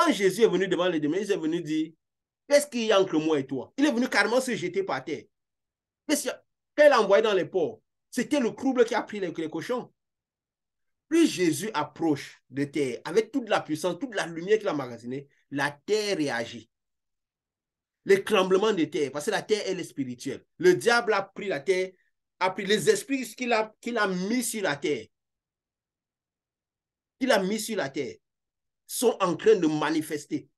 Quand Jésus est venu devant les démons, il est venu dire, qu'est-ce qu'il y a entre moi et toi? Il est venu carrément se jeter par terre. Qu'est-ce qu'il a envoyé dans les porcs? C'était le crouble qui a pris les cochons. Plus Jésus approche de terre, avec toute la puissance, toute la lumière qu'il a emmagasinée, la terre réagit. Les tremblements de terre, parce que la terre, elle est spirituelle. Le diable a pris la terre, a pris les esprits qu'il a mis sur la terre, sont en train de manifester.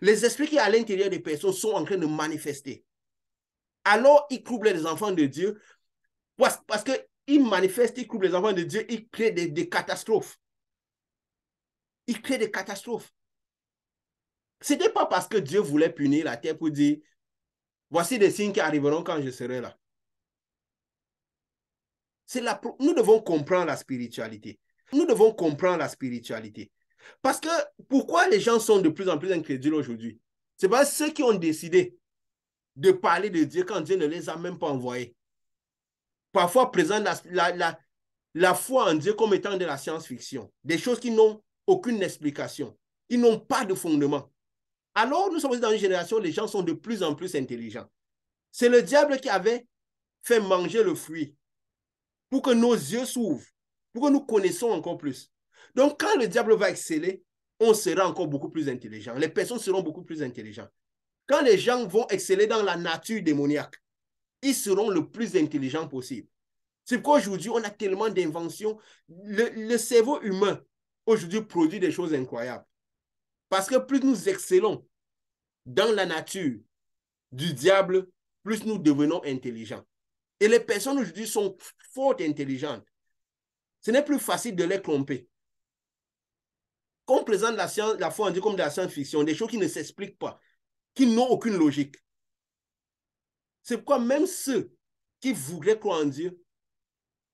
Les esprits qui sont à l'intérieur des personnes sont en train de manifester. Alors, ils troublent les enfants de Dieu, parce qu'ils manifestent, ils troublent les enfants de Dieu, ils créent des catastrophes. Ils créent des catastrophes. Ce n'était pas parce que Dieu voulait punir la terre pour dire, voici des signes qui arriveront quand je serai là. Nous devons comprendre la spiritualité. Nous devons comprendre la spiritualité. Parce que pourquoi les gens sont de plus en plus incrédules aujourd'hui? C'est parce que ceux qui ont décidé de parler de Dieu quand Dieu ne les a même pas envoyés. Parfois présentent la foi en Dieu comme étant de la science-fiction. Des choses qui n'ont aucune explication, qui n'ont pas de fondement. Alors, nous sommes dans une génération où les gens sont de plus en plus intelligents. C'est le diable qui avait fait manger le fruit pour que nos yeux s'ouvrent, pour que nous connaissons encore plus. Donc, quand le diable va exceller, on sera encore beaucoup plus intelligent. Les personnes seront beaucoup plus intelligentes. Quand les gens vont exceller dans la nature démoniaque, ils seront le plus intelligents possible. C'est pourquoi aujourd'hui, on a tellement d'inventions. Le cerveau humain, aujourd'hui, produit des choses incroyables. Parce que plus nous excellons dans la nature du diable, plus nous devenons intelligents. Et les personnes aujourd'hui sont fort intelligentes. Ce n'est plus facile de les tromper. Qu'on présente la foi en Dieu comme de la science-fiction, des choses qui ne s'expliquent pas, qui n'ont aucune logique. C'est pourquoi même ceux qui voudraient croire en Dieu,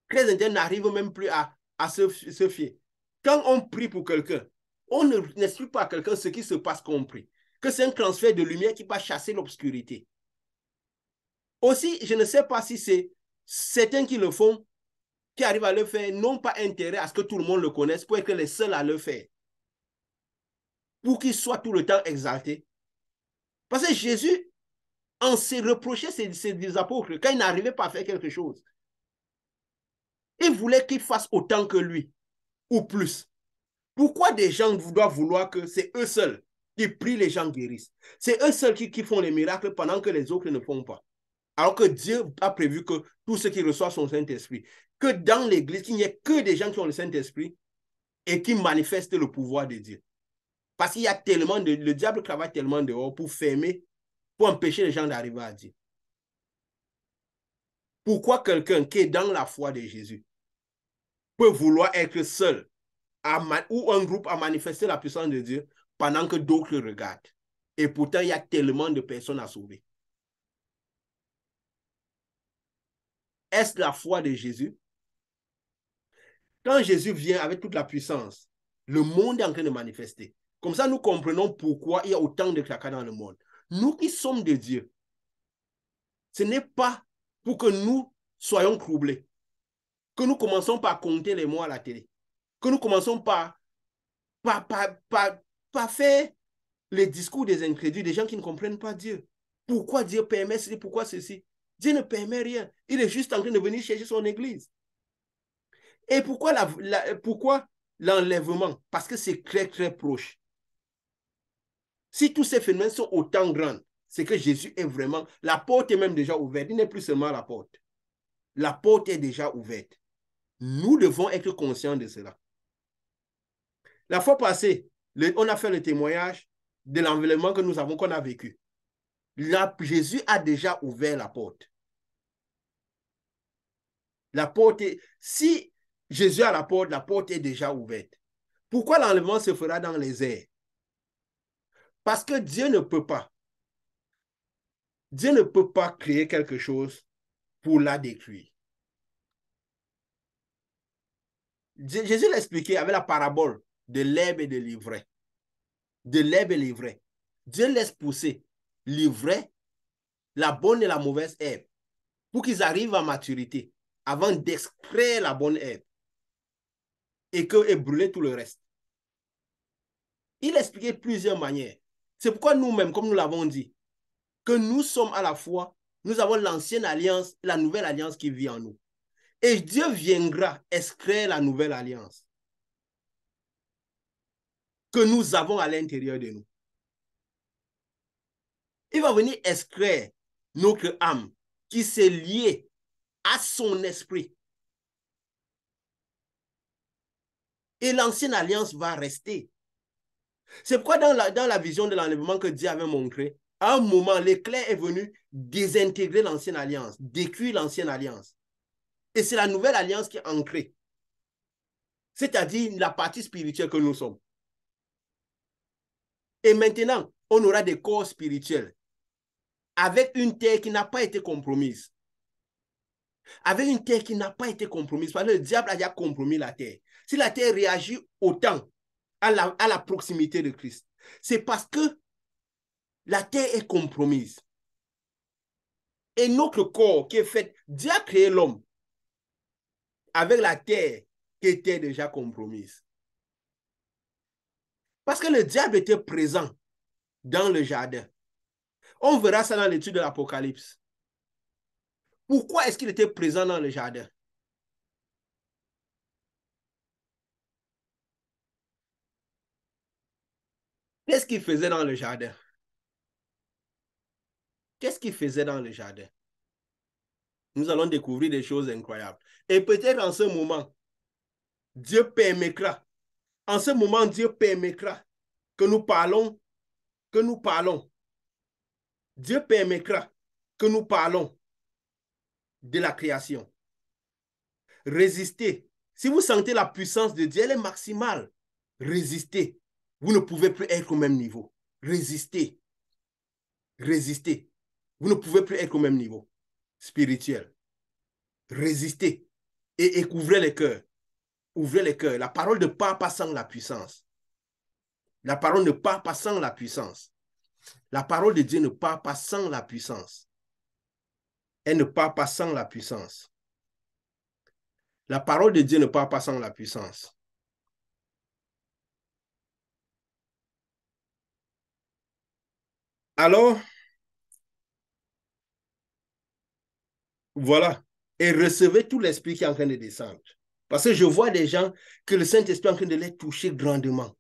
très intéressants, n'arrivent même plus à se fier. Quand on prie pour quelqu'un, on n'explique pas à quelqu'un ce qui se passe qu'on prie, que c'est un transfert de lumière qui va chasser l'obscurité. Aussi, je ne sais pas si c'est certains qui le font, qui arrivent à le faire, n'ont pas intérêt à ce que tout le monde le connaisse pour être les seuls à le faire. Pour qu'ils soient tout le temps exaltés. Parce que Jésus, en se reprochait ses apôtres, quand ils n'arrivaient pas à faire quelque chose, il voulait qu'ils fassent autant que lui, ou plus. Pourquoi des gens doivent vouloir que c'est eux seuls qui prient, les gens guérissent? C'est eux seuls qui font les miracles pendant que les autres ne font pas. Alors que Dieu a prévu que tous ceux qui reçoivent son Saint-Esprit, que dans l'Église, qu'il n'y ait que des gens qui ont le Saint-Esprit et qui manifestent le pouvoir de Dieu. Parce qu'il y a tellement le diable travaille tellement dehors pour fermer, pour empêcher les gens d'arriver à Dieu. Pourquoi quelqu'un qui est dans la foi de Jésus peut vouloir être seul ou un groupe à manifester la puissance de Dieu pendant que d'autres regardent? Et pourtant, il y a tellement de personnes à sauver. Est-ce la foi de Jésus? Quand Jésus vient avec toute la puissance, le monde est en train de manifester. Comme ça, nous comprenons pourquoi il y a autant de tracas dans le monde. Nous qui sommes de Dieu, ce n'est pas pour que nous soyons troublés, que nous commençons par compter les mots à la télé, que nous commençons par faire les discours des incrédules, des gens qui ne comprennent pas Dieu. Pourquoi Dieu permet ceci, pourquoi ceci? Dieu ne permet rien. Il est juste en train de venir chercher son église. Et pourquoi l'enlèvement? Parce que c'est très, très proche. Si tous ces phénomènes sont autant grands, c'est que Jésus est vraiment... La porte est même déjà ouverte. Il n'est plus seulement la porte. La porte est déjà ouverte. Nous devons être conscients de cela. La fois passée, on a fait le témoignage de l'enlèvement que nous avons, qu'on a vécu. Là, Jésus a déjà ouvert la porte. La porte est... Si Jésus a la porte est déjà ouverte. Pourquoi l'enlèvement se fera dans les airs? Parce que Dieu ne peut pas. Dieu ne peut pas créer quelque chose pour la détruire. Jésus l'a expliqué avec la parabole de l'herbe et de l'ivraie. De l'herbe et l'ivraie. Dieu laisse pousser l'ivraie, la bonne et la mauvaise herbe, pour qu'ils arrivent à maturité, avant d'extraire la bonne herbe et brûler tout le reste. Il a expliqué plusieurs manières. C'est pourquoi nous-mêmes, comme nous l'avons dit, que nous sommes à la fois, nous avons l'ancienne alliance, la nouvelle alliance qui vit en nous. Et Dieu viendra extraire la nouvelle alliance que nous avons à l'intérieur de nous. Il va venir extraire notre âme qui s'est liée à son esprit. Et l'ancienne alliance va rester. C'est pourquoi dans la vision de l'enlèvement que Dieu avait montré, à un moment, l'éclair est venu désintégrer l'ancienne alliance, détruire l'ancienne alliance. Et c'est la nouvelle alliance qui est ancrée. C'est-à-dire la partie spirituelle que nous sommes. Et maintenant, on aura des corps spirituels avec une terre qui n'a pas été compromise. Avec une terre qui n'a pas été compromise. Parce que le diable a déjà compromis la terre. Si la terre réagit autant à la proximité de Christ, c'est parce que la terre est compromise. Et notre corps qui est fait, Dieu a créé l'homme avec la terre qui était déjà compromise. Parce que le diable était présent dans le jardin. On verra ça dans l'étude de l'Apocalypse. Pourquoi est-ce qu'il était présent dans le jardin? Qu'est-ce qu'il faisait dans le jardin? Qu'est-ce qu'il faisait dans le jardin? Nous allons découvrir des choses incroyables. Et peut-être en ce moment, Dieu permettra, que nous parlons, Dieu permettra que nous parlons de la création. Résistez. Si vous sentez la puissance de Dieu, elle est maximale. Résistez. Vous ne pouvez plus être au même niveau. Résistez. Résistez. Vous ne pouvez plus être au même niveau spirituel. Résistez et ouvrez les cœurs. Ouvrez les cœurs. La parole ne part pas sans la puissance. La parole ne part pas sans la puissance. La parole de Dieu ne part pas sans la puissance. Elle ne part pas sans la puissance. La parole de Dieu ne part pas sans la puissance. Alors, voilà. Et recevez tout l'esprit qui est en train de descendre. Parce que je vois des gens que le Saint-Esprit est en train de les toucher grandement.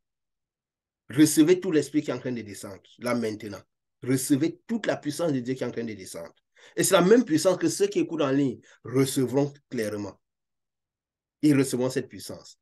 Recevez tout l'esprit qui est en train de descendre, là maintenant. Recevez toute la puissance de Dieu qui est en train de descendre. Et c'est la même puissance que ceux qui écoutent en ligne recevront clairement. Ils recevront cette puissance.